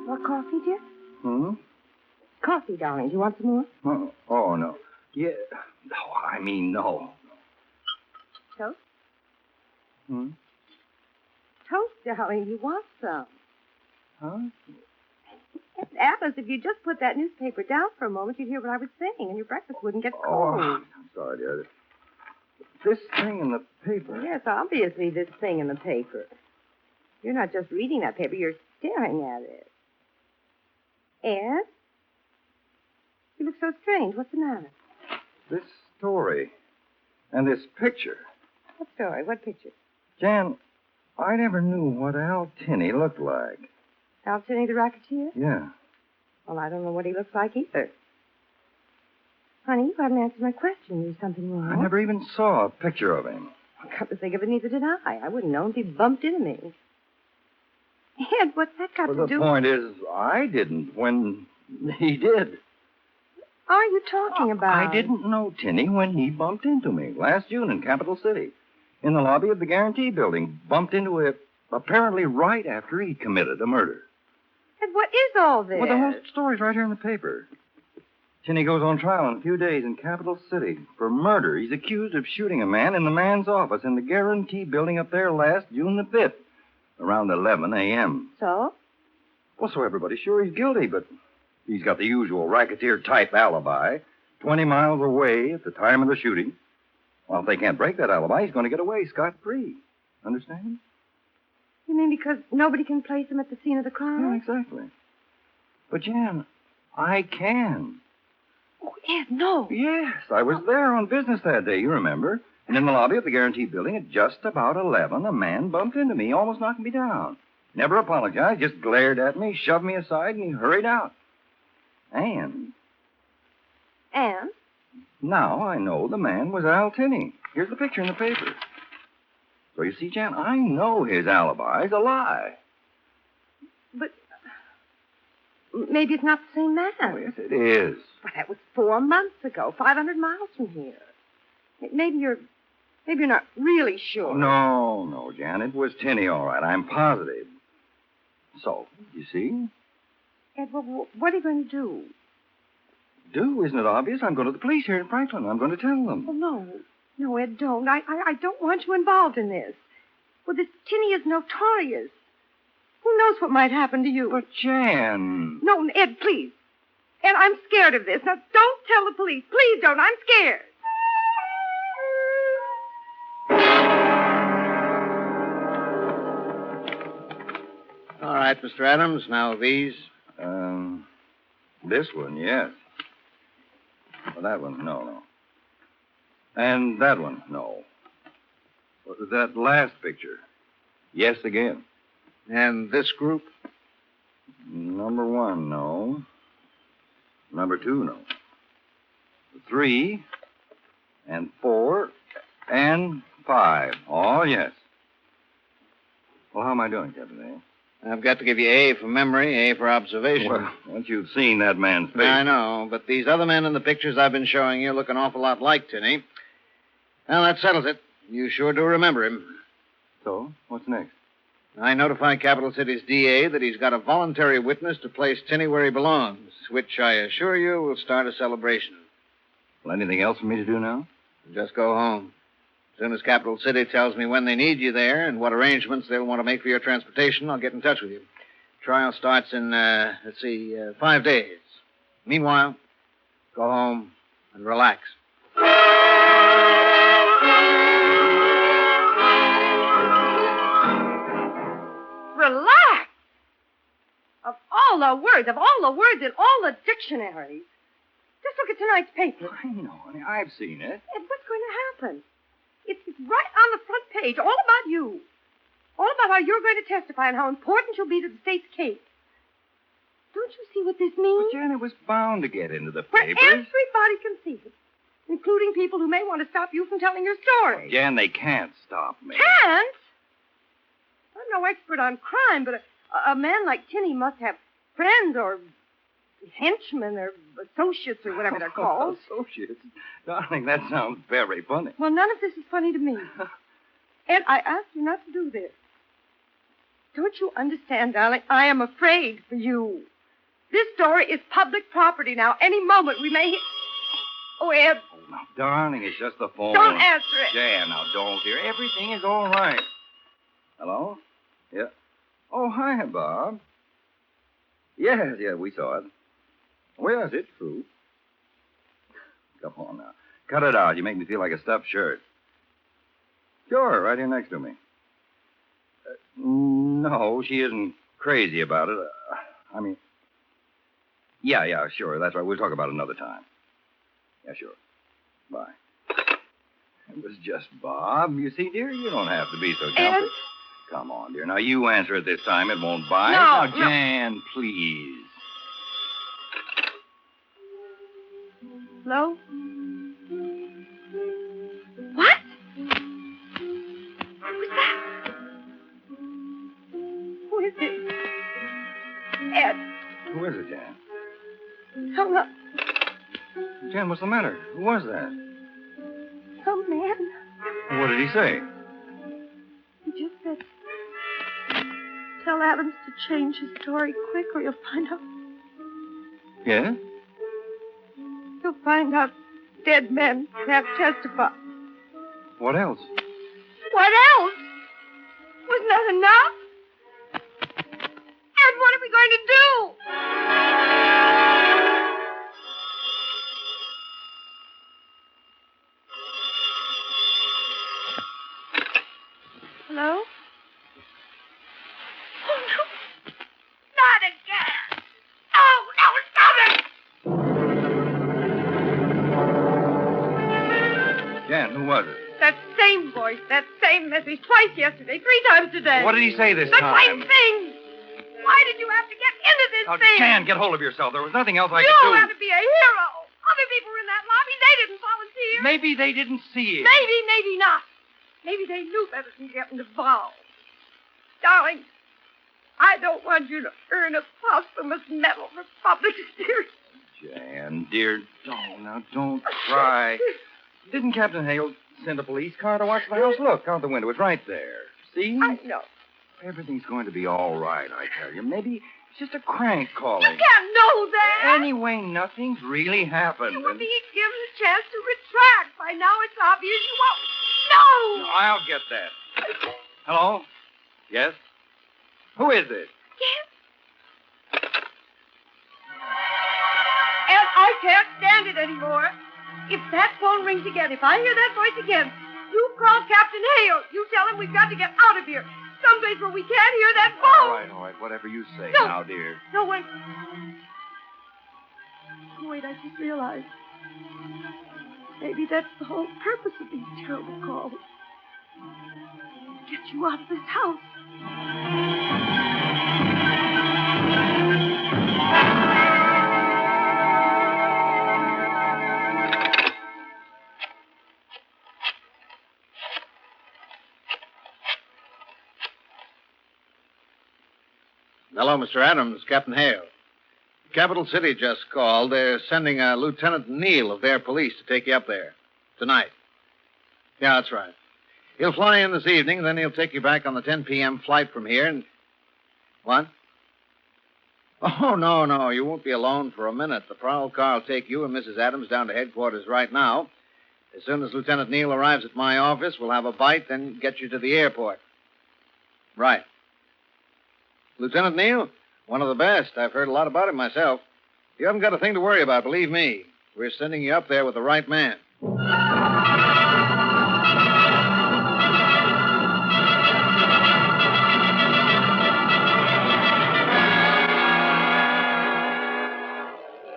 Want coffee, dear? Hmm? Coffee, darling. Do you want some more? Oh, no. Yeah. No, I mean no. Toast? Hmm? Toast, darling. You want some? Huh? Atlas, if you just put that newspaper down for a moment, you'd hear what I was saying, and your breakfast wouldn't get cold. Oh, I'm sorry, dear. This thing in the paper. Yes, obviously this thing in the paper. You're not just reading that paper, you're staring at it. Ed? You look so strange. What's the matter? This story. And this picture. What story? What picture? Jan, I never knew what Al Tinney looked like. Al Tinney the racketeer? Yeah. Well, I don't know what he looks like either. Honey, you haven't answered my question. There's something wrong. I never even saw a picture of him. Come to think of it, neither did I. I wouldn't know if he bumped into me. Ed, what's that got to do? The point is, I didn't when he did. Are you talking about? I didn't know Tinney when he bumped into me last June in Capital City. In the lobby of the Guarantee Building. Bumped into it apparently right after he committed a murder. Ed, what is all this? Well, the whole story's right here in the paper. Tinney goes on trial in a few days in Capital City for murder. He's accused of shooting a man in the man's office in the Guarantee Building up there last June the 5th, around 11 a.m. So? Well, so everybody's sure he's guilty, but he's got the usual racketeer-type alibi, 20 miles away at the time of the shooting. Well, if they can't break that alibi, he's going to get away scot-free. Understand? You mean because nobody can place him at the scene of the crime? Yeah, exactly. But, Jan, I can. Oh, Ed, no. Yes, I was there on business that day, you remember. And in the lobby of the Guarantee Building at just about 11, a man bumped into me, almost knocked me down. Never apologized, just glared at me, shoved me aside, and he hurried out. And? Now I know the man was Al Tinney. Here's the picture in the paper. So you see, Jan, I know his alibi's a lie. But maybe it's not the same man. Oh, yes, it is. But that was 4 months ago, 500 miles from here. Maybe you're not really sure. Oh, no, Jan. It was Tinney, all right. I'm positive. So, you see? Ed, well, what are you going to do? Do? Isn't it obvious? I'm going to the police here in Franklin. I'm going to tell them. Oh, no. No, Ed, don't. I don't want you involved in this. Well, this Tinney is notorious. Who knows what might happen to you? But, Jan... No, Ed, please. Ed, I'm scared of this. Now, don't tell the police. Please don't. I'm scared. All right, Mr. Adams. Now these. This one, yes. Well, that one, no. And that one, no. That last picture, yes again. And this group? Number 1, no. Number 2, no. 3, and 4, and 5, all yes. Well, how am I doing, Captain A? I've got to give you A for memory, A for observation. Well, once you've seen that man's face... I know, but these other men in the pictures I've been showing you look an awful lot like Tinney. Well, that settles it. You sure do remember him. So, what's next? I notify Capital City's DA that he's got a voluntary witness to place Tinney where he belongs, which I assure you will start a celebration. Well, anything else for me to do now? Just go home. As soon as Capital City tells me when they need you there and what arrangements they'll want to make for your transportation, I'll get in touch with you. Trial starts in, 5 days. Meanwhile, go home and relax. Relax! Of all the words in all the dictionaries. Just look at tonight's paper. I know, honey. I've seen it. And what's going to happen? It's right on the front page, all about you. All about how you're going to testify and how important you'll be to the state's case. Don't you see what this means? But, Jan, it was bound to get into the Where papers. everybody can see it, including people who may want to stop you from telling your story. Jan, they can't stop me. Can't? I'm no expert on crime, but a man like Tinney must have friends or henchmen or associates or whatever they're called. Associates? Darling, that sounds very funny. Well, none of this is funny to me. Ed, I asked you not to do this. Don't you understand, darling? I am afraid for you. This story is public property now. Any moment we may... Oh, Ed. Oh, now, darling, it's just the phone. Don't answer it. Jan, now, don't, dear. Everything is all right. Hello? Yeah. Oh, hi, Bob. Yes, we saw it. Well, yes, it's true. Come on now. Cut it out. You make me feel like a stuffed shirt. Sure, right here next to me. No, she isn't crazy about it. I mean... Yeah, sure. That's right. We'll talk about it another time. Yeah, sure. Bye. It was just Bob. You see, dear, you don't have to be so jumpy. Come on, dear. Now, you answer it this time. It won't bite. No, now, Jan, please. Hello? What? Who's that? Who is it? Ed. Who is it, Jan? Hung up. Jan, what's the matter? Who was that? Some man. What did he say? He just said, tell Adams to change his story quick or you'll find out. Yeah? You'll find out dead men have testified. What else? What else? Wasn't that enough? And what are we going to do? Hello? Oh, no. Not again. Oh, no, stop it. Jan, who was it? That same voice, that same message, twice yesterday, 3 times today. What did he say this The time? same thing. Why did you have to get into this Now, thing? Jan, get hold of yourself. There was nothing else I You could do. had to be a hero. Other people were in that lobby. They didn't volunteer. Maybe they didn't see it. Maybe, maybe not. Maybe they knew better than getting involved. Darling, I don't want you to earn a posthumous medal for public service. Jan, dear, don't cry. Didn't Captain Hale send a police car to watch the house? Look, out the window. It's right there. See? I know. Everything's going to be all right, I tell you. Maybe it's just a crank calling. You can't know that. Anyway, nothing's really happened. You were being given a chance to retract. By now it's obvious you won't. No! I'll get that. Hello? Yes? Who is it? Yes? And I can't stand it anymore. If that phone rings again, if I hear that voice again, you call Captain Hale. You tell him we've got to get out of here. Someplace where we can't hear that phone. All right. Whatever you say No. now, dear. No, wait. Oh, wait, I just realized. Maybe that's the whole purpose of these terrible calls. Get you out of this house. Hello, Mr. Adams, Captain Hale. Capital City just called. They're sending a Lieutenant Neal of their police to take you up there. Tonight. Yeah, that's right. He'll fly in this evening, then he'll take you back on the 10 p.m. flight from here and... What? Oh, no. You won't be alone for a minute. The prowl car will take you and Mrs. Adams down to headquarters right now. As soon as Lieutenant Neal arrives at my office, we'll have a bite, then get you to the airport. Right. Lieutenant Neal? One of the best. I've heard a lot about him myself. You haven't got a thing to worry about, believe me. We're sending you up there with the right man.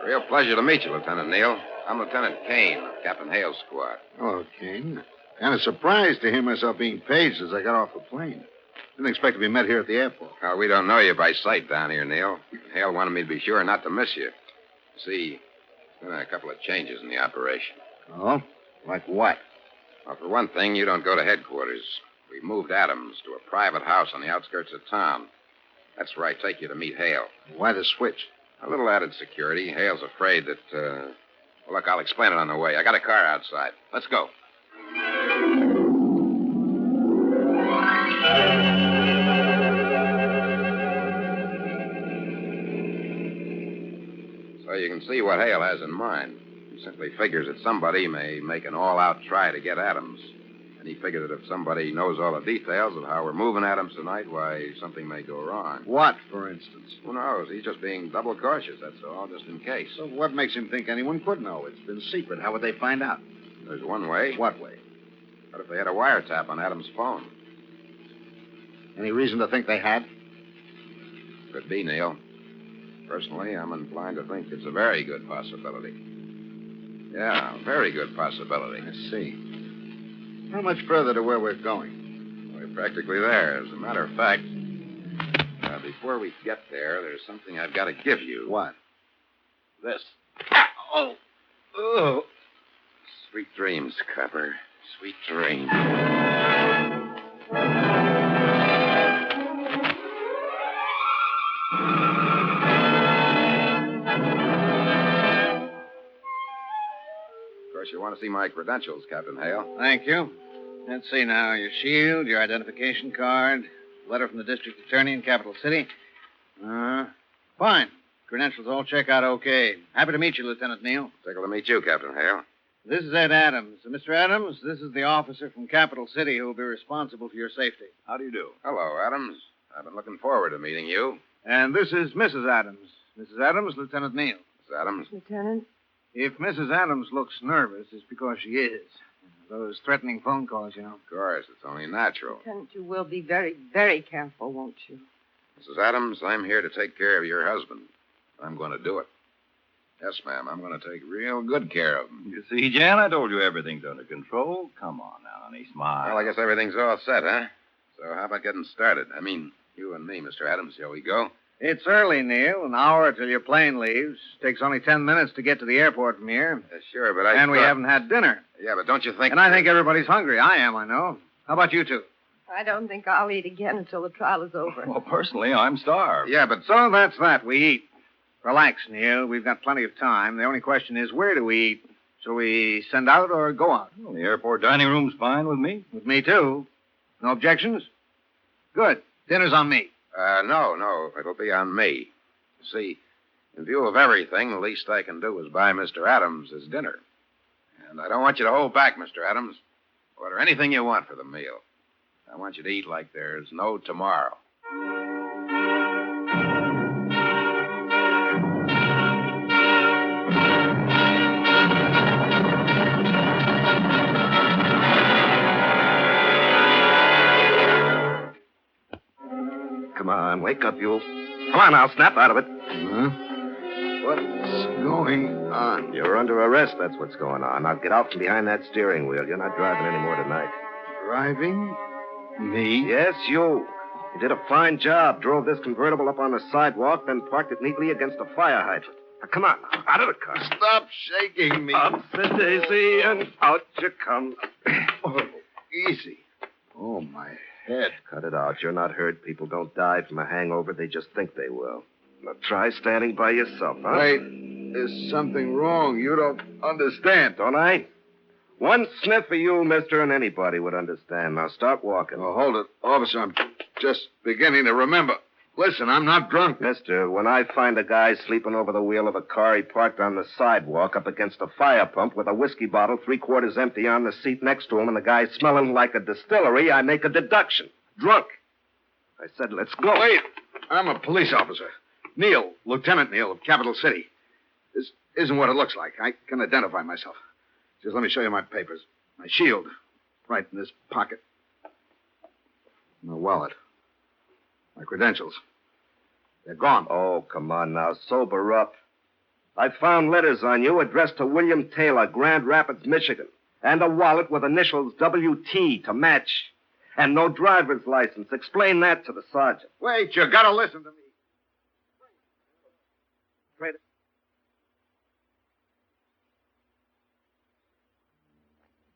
Real pleasure to meet you, Lieutenant Neal. I'm Lieutenant Kane of Captain Hale's squad. Hello, Kane. Kind of surprised to hear myself being paged as I got off the plane. Didn't expect to be met here at the airport. We don't know you by sight down here, Neal. Hale wanted me to be sure not to miss you. See, there's been a couple of changes in the operation. Oh? Like what? Well, for one thing, you don't go to headquarters. We moved Adams to a private house on the outskirts of town. That's where I take you to meet Hale. Why the switch? A little added security. Hale's afraid that, Well, look, I'll explain it on the way. I got a car outside. Let's go. Well, you can see what Hale has in mind. He simply figures that somebody may make an all-out try to get Adams. And he figured that if somebody knows all the details of how we're moving Adams tonight, why, something may go wrong. What, for instance? Who knows? He's just being double cautious, that's all, just in case. So what makes him think anyone could know? It's been secret. How would they find out? There's one way. What way? What if they had a wiretap on Adams' phone? Any reason to think they had? Could be, Neil. Personally, I'm inclined to think it's a very good possibility. Yeah, a very good possibility. I see. How much further to where we're going? We're practically there. As a matter of fact, before we get there, there's something I've got to give you. What? This. Oh. Sweet dreams, Copper. Sweet dreams. Of course, you want to see my credentials, Captain Hale. Thank you. Let's see now. Your shield, your identification card, letter from the district attorney in Capital City. Fine. Credentials all check out okay. Happy to meet you, Lieutenant Neal. Tickle to meet you, Captain Hale. This is Ed Adams. Mr. Adams, this is the officer from Capital City who will be responsible for your safety. How do you do? Hello, Adams. I've been looking forward to meeting you. And this is Mrs. Adams. Mrs. Adams, Lieutenant Neal. Miss Adams. Lieutenant? If Mrs. Adams looks nervous, it's because she is. Those threatening phone calls, you know. Of course, it's only natural. Lieutenant, you will be very, very careful, won't you? Mrs. Adams, I'm here to take care of your husband. I'm going to do it. Yes, ma'am, I'm going to take real good care of him. You see, Jan, I told you everything's under control. Come on now, honey, smile. Well, I guess everything's all set, huh? So how about getting started? I mean, you and me, Mr. Adams. Shall we go? It's early, Neil. An hour till your plane leaves. Takes only 10 minutes to get to the airport from here. Sure, but And we haven't had dinner. Yeah, but don't you think... And I think everybody's hungry. I am, I know. How about you two? I don't think I'll eat again until the trial is over. Well, personally, I'm starved. Yeah, but... So that's that. We eat. Relax, Neil. We've got plenty of time. The only question is, where do we eat? Shall we send out or go out? Well, the airport dining room's fine with me. With me, too. No objections? Good. Dinner's on me. No. It'll be on me. See, in view of everything, the least I can do is buy Mr. Adams his dinner. And I don't want you to hold back, Mr. Adams. Order anything you want for the meal. I want you to eat like there's no tomorrow. Come on, wake up, you. Come on now, snap out of it. Huh? What's going on? You're under arrest, that's what's going on. Now get out from behind that steering wheel. You're not driving anymore tonight. Driving? Me? Yes, you. You did a fine job. Drove this convertible up on the sidewalk, then parked it neatly against a fire hydrant. Now, come on, out of the car. Stop shaking me. Up the daisy and out you come. Oh, easy. Oh, my head. Cut it out. You're not hurt. People don't die from a hangover. They just think they will. Now try standing by yourself, huh? Wait, there's something wrong. You don't understand. Don't I? One sniff of you, mister, and anybody would understand. Now start walking. Oh, hold it. Officer, I'm just beginning to remember. Listen, I'm not drunk. Mister, when I find a guy sleeping over the wheel of a car he parked on the sidewalk up against a fire pump with a whiskey bottle 3/4 empty on the seat next to him and the guy smelling like a distillery, I make a deduction. Drunk. I said, let's go. Wait, I'm a police officer. Neal, Lieutenant Neal of Capital City. This isn't what it looks like. I can identify myself. Just let me show you my papers. My shield. Right in this pocket. My wallet. My credentials. They're gone. Oh, come on now. Sober up. I found letters on you addressed to William Taylor, Grand Rapids, Michigan. And a wallet with initials WT to match. And no driver's license. Explain that to the sergeant. Wait, you gotta listen to me.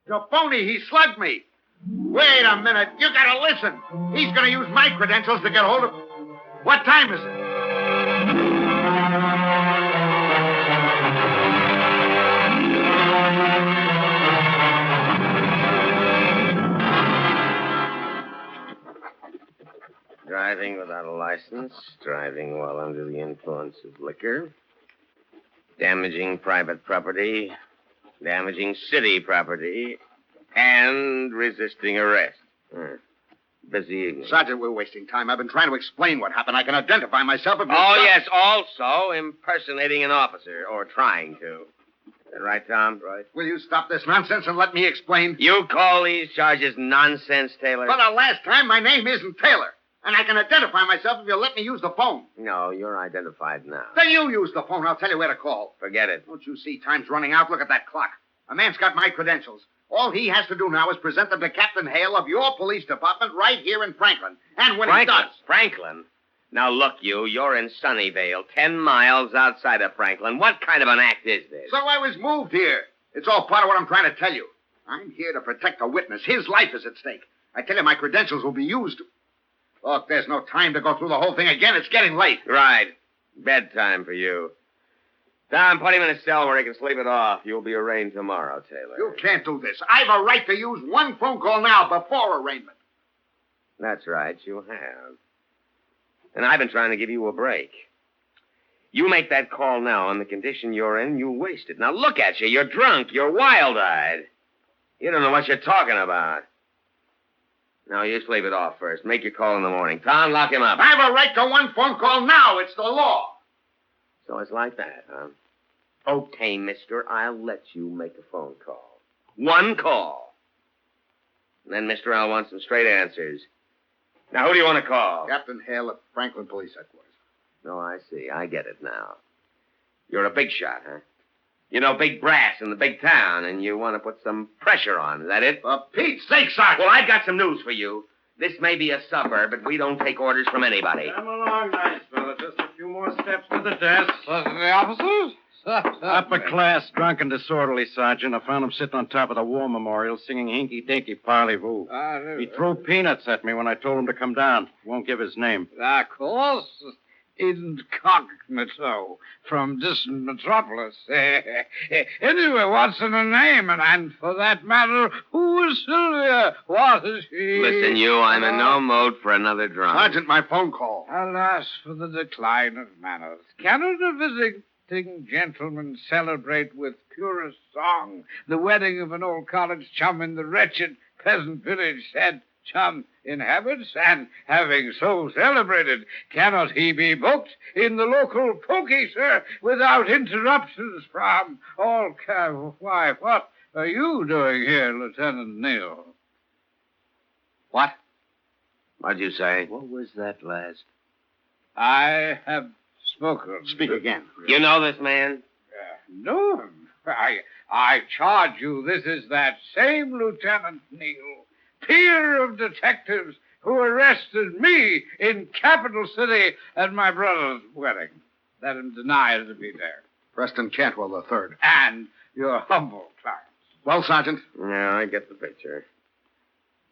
You're phony. He slugged me. Wait a minute. You gotta listen. He's gonna use my credentials to get hold of... What time is it? Driving without a license. Driving while under the influence of liquor. damaging private property, damaging city property, and resisting arrest. Busy evening. Sergeant, we're wasting time. I've been trying to explain what happened. I can identify myself if you... Oh, yes, also impersonating an officer, or trying to. Is that right, Tom? Right. Will you stop this nonsense and let me explain? You call these charges nonsense, Taylor? For the last time, my name isn't Taylor. And I can identify myself if you'll let me use the phone. No, you're identified now. Then you use the phone. I'll tell you where to call. Forget it. Don't you see time's running out? Look at that clock. A man's got my credentials. All he has to do now is present them to Captain Hale of your police department right here in Franklin. And when he does... Franklin? Now, look, you're in Sunnyvale, 10 miles outside of Franklin. What kind of an act is this? So I was moved here. It's all part of what I'm trying to tell you. I'm here to protect a witness. His life is at stake. I tell you, my credentials will be used. Look, there's no time to go through the whole thing again. It's getting late. Right. Bedtime for you. Tom, put him in a cell where he can sleep it off. You'll be arraigned tomorrow, Taylor. You can't do this. I've a right to use one phone call now before arraignment. That's right, you have. And I've been trying to give you a break. You make that call now on the condition you're in, you waste it. Now look at you. You're drunk. You're wild-eyed. You don't know what you're talking about. Now, you sleep it off first. Make your call in the morning. Tom, lock him up. I have a right to one phone call now. It's the law. So it's like that, huh? Okay, mister, I'll let you make a phone call. One call. And then Mr. L wants some straight answers. Now, who do you want to call? Captain Hale at Franklin Police Headquarters. Oh, I see. I get it now. You're a big shot, huh? You know, big brass in the big town, and you want to put some pressure on. Is that it? For Pete's sake, Sergeant! Well, I've got some news for you. This may be a suburb, but we don't take orders from anybody. Come along, nice fella. Just a few more steps to the desk. The officers? Upper class, drunk and disorderly, Sergeant. I found him sitting on top of the war memorial singing hinky-dinky parley-voo. He threw peanuts at me when I told him to come down. Won't give his name. Of course. Incognito from distant metropolis. Anyway, what's in a name? And for that matter, who is Sylvia? What is she? Listen, you, I'm in no mood for another drunk. Sergeant, my phone call. Alas, for the decline of manners. Cannot a visiting gentleman celebrate with purest song the wedding of an old college chum in the wretched peasant village said chum inhabits, and having so celebrated, cannot he be booked in the local pokey, sir, without interruptions from all Why, what are you doing here, Lieutenant Neal? What? What'd you say? What was that last? I have spoken. Speak again. You know this man? No. I charge you, this is that same Lieutenant Neal, peer of detectives who arrested me in Capital City at my brother's wedding. Let him deny to be there. Preston Cantwell III. And your humble clients. Well, Sergeant? Yeah, I get the picture.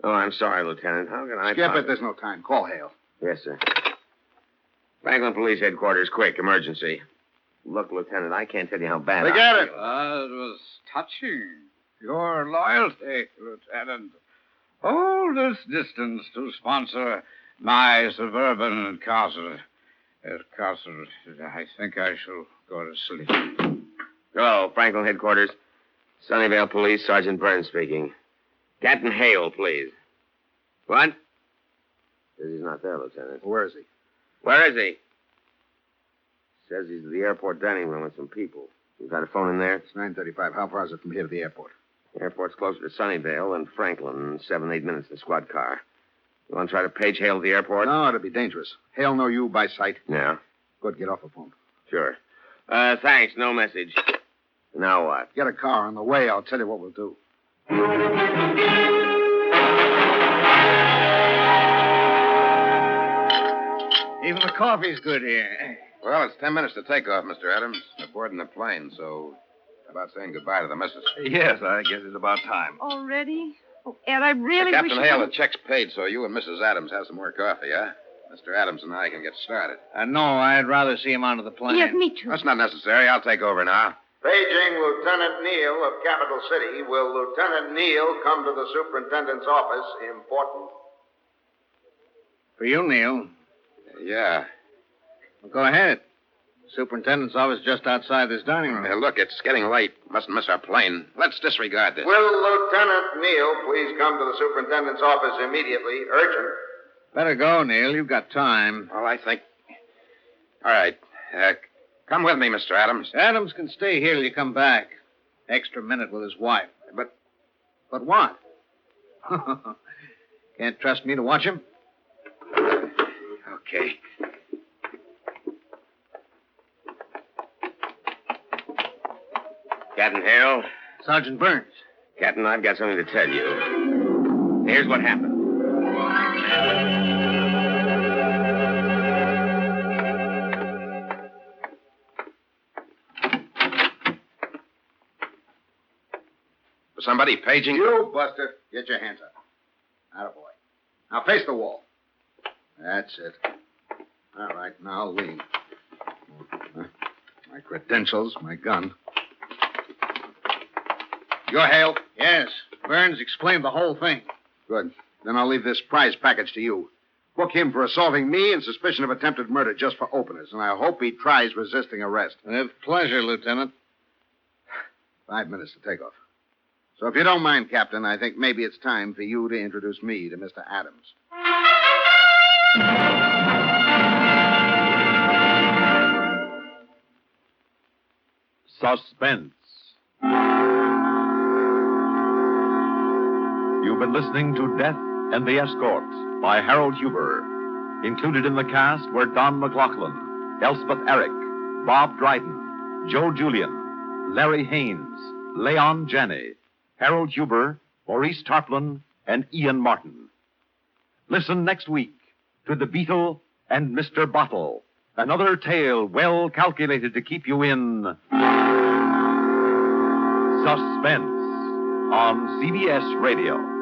Oh, I'm sorry, Lieutenant. How can I... Skip it. There's no time. Call Hale. Yes, sir. Franklin Police Headquarters, quick, emergency. Look, Lieutenant, I can't tell you how bad Forget I it. feel. It was touching. Your loyalty, Lieutenant. All this distance to sponsor my suburban incarceration. I think I shall go to sleep. Hello, Franklin Headquarters. Sunnyvale Police, Sergeant Burns speaking. Captain Hale, please. What? Says he's not there, Lieutenant. Where is he? Where is he? Says he's at the airport dining room with some people. You got a phone in there? It's 9:35. How far is it from here to the airport? The airport's closer to Sunnyvale than Franklin. 7-8 minutes in the squad car. You want to try to page Hale to the airport? No, it'd be dangerous. Hale know you by sight. Yeah. Good, get off the phone. Sure. Thanks. No message. Now what? Get a car on the way. I'll tell you what we'll do. Even the coffee's good here. Well, it's 10 minutes to takeoff, Mr. Adams. We're boarding the plane, so about saying goodbye to the missus. Yes, I guess it's about time. Already? Oh, Ed, I really Captain wish... Hale, the check's paid, so you and Mrs. Adams have some more coffee, huh? Mr. Adams and I can get started. No, I'd rather see him onto the plane. Yes, me too. That's not necessary. I'll take over now. Paging Lieutenant Neal of Capital City. Will Lieutenant Neal come to the superintendent's office? Important. For you, Neil. Yeah. Well, go ahead. Superintendent's office just outside this dining room. Look, it's getting late. Mustn't miss our plane. Let's disregard this. Will Lieutenant Neal please come to the superintendent's office immediately? Urgent. Better go, Neil. You've got time. Well, I think... All right. Come with me, Mr. Adams. Adams can stay here till you come back. Extra minute with his wife. But what? Can't trust me to watch him? Okay. Captain Hale. Sergeant Burns. Captain, I've got something to tell you. Here's what happened. Was somebody paging? You, Buster. Get your hands up. Attaboy. Now face the wall. That's it. All right, now lean. My credentials, my gun. You're Hale? Yes. Burns explained the whole thing. Good. Then I'll leave this prize package to you. Book him for assaulting me and suspicion of attempted murder just for openers, and I hope he tries resisting arrest. With pleasure, Lieutenant. 5 minutes to take off. So if you don't mind, Captain, I think maybe it's time for you to introduce me to Mr. Adams. Suspense. You've been listening to Death and the Escort by Harold Huber. Included in the cast were Don McLaughlin, Elspeth Eric, Bob Dryden, Joe Julian, Larry Haynes, Leon Janney, Harold Huber, Maurice Tarplin, and Ian Martin. Listen next week to The Beetle and Mr. Bottle, another tale well calculated to keep you in suspense on CBS Radio.